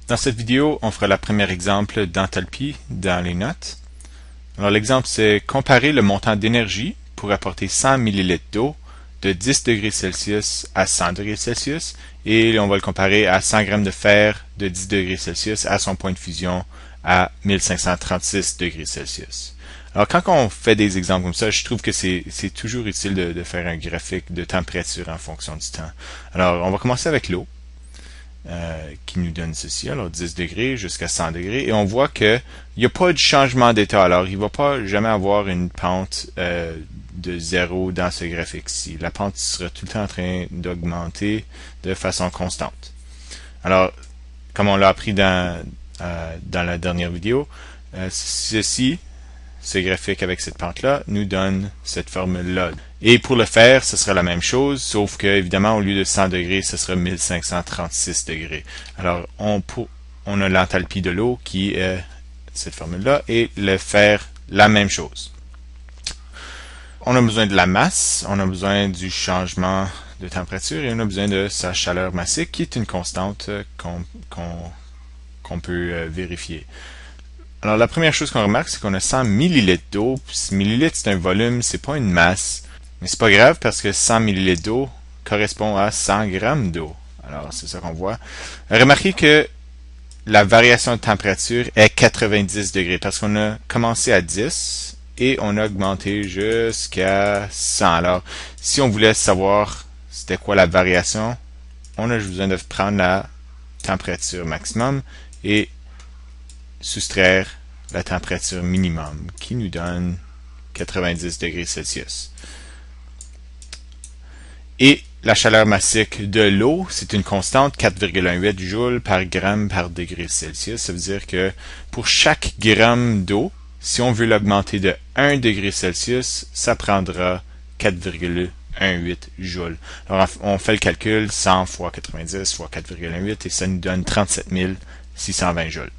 Dans cette vidéo, on fera le premier exemple d'enthalpie dans les notes. Alors l'exemple, c'est comparer le montant d'énergie pour apporter 100 ml d'eau de 10 degrés Celsius à 100 degrés Celsius et on va le comparer à 100 g de fer de 10 degrés Celsius à son point de fusion à 1536 degrés Celsius. Alors quand on fait des exemples comme ça, je trouve que c'est toujours utile de faire un graphique de température en fonction du temps. Alors on va commencer avec l'eau. Qui nous donne ceci, alors 10 degrés jusqu'à 100 degrés, et on voit que il n'y a pas de changement d'état, alors il ne va pas jamais avoir une pente de 0 dans ce graphique-ci. La pente sera tout le temps en train d'augmenter de façon constante. Alors, comme on l'a appris dans la dernière vidéo, ce graphique avec cette pente-là nous donne cette formule-là. Et pour le fer, ce sera la même chose, sauf que, évidemment, au lieu de 100 degrés, ce sera 1536 degrés. Alors, on a l'enthalpie de l'eau qui est cette formule-là, et le fer, la même chose. On a besoin de la masse, on a besoin du changement de température, et on a besoin de sa chaleur massique, qui est une constante qu'on peut vérifier. Alors, la première chose qu'on remarque, c'est qu'on a 100 ml d'eau. Millilitres, c'est un volume, c'est pas une masse. Mais c'est pas grave parce que 100 ml d'eau correspond à 100 grammes d'eau. Alors, c'est ça qu'on voit. Remarquez que la variation de température est 90 degrés parce qu'on a commencé à 10 et on a augmenté jusqu'à 100. Alors, si on voulait savoir c'était quoi la variation, on a besoin de prendre la température maximum et soustraire la température minimum qui nous donne 90 degrés Celsius. Et la chaleur massique de l'eau, c'est une constante 4,18 joules par gramme par degré Celsius. Ça veut dire que pour chaque gramme d'eau, si on veut l'augmenter de 1 degré Celsius, ça prendra 4,18 joules. Alors on fait le calcul 100 fois 90 fois 4,18 et ça nous donne 37 620 joules.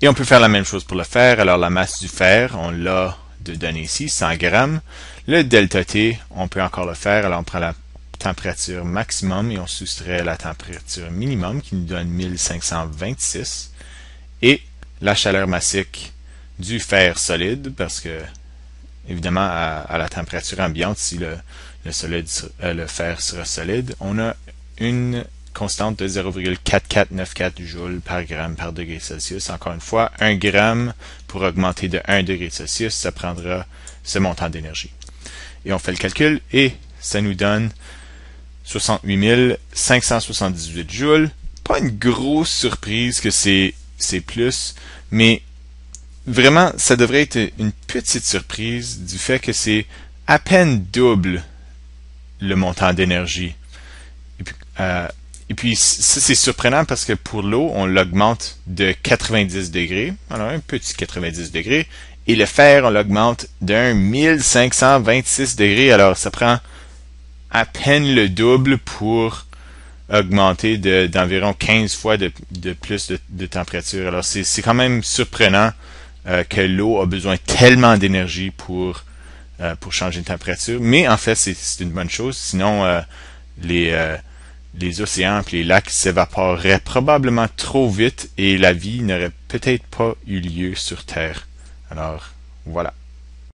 Et on peut faire la même chose pour le fer. Alors la masse du fer, on l'a de donner ici, 100 grammes. Le delta T, on peut encore le faire. Alors on prend la température maximum et on soustrait la température minimum qui nous donne 1526. Et la chaleur massique du fer solide, parce que évidemment à la température ambiante, si le fer sera solide, on a une constante de 0,4494 joules par gramme par degré Celsius. Encore une fois, 1 gramme pour augmenter de 1 degré Celsius, ça prendra ce montant d'énergie. Et on fait le calcul et ça nous donne 68 578 joules. Pas une grosse surprise que c'est plus, mais vraiment, ça devrait être une petite surprise du fait que c'est à peine double le montant d'énergie. Et puis, ça, c'est surprenant parce que pour l'eau, on l'augmente de 90 degrés. Alors, un petit 90 degrés. Et le fer, on l'augmente d'un 1526 degrés. Alors, ça prend à peine le double pour augmenter d'environ 15 fois de plus de température. Alors, c'est quand même surprenant que l'eau a besoin tellement d'énergie pour changer de température. Mais en fait, c'est une bonne chose. Sinon, les océans et les lacs s'évaporeraient probablement trop vite et la vie n'aurait peut-être pas eu lieu sur Terre. Alors, voilà.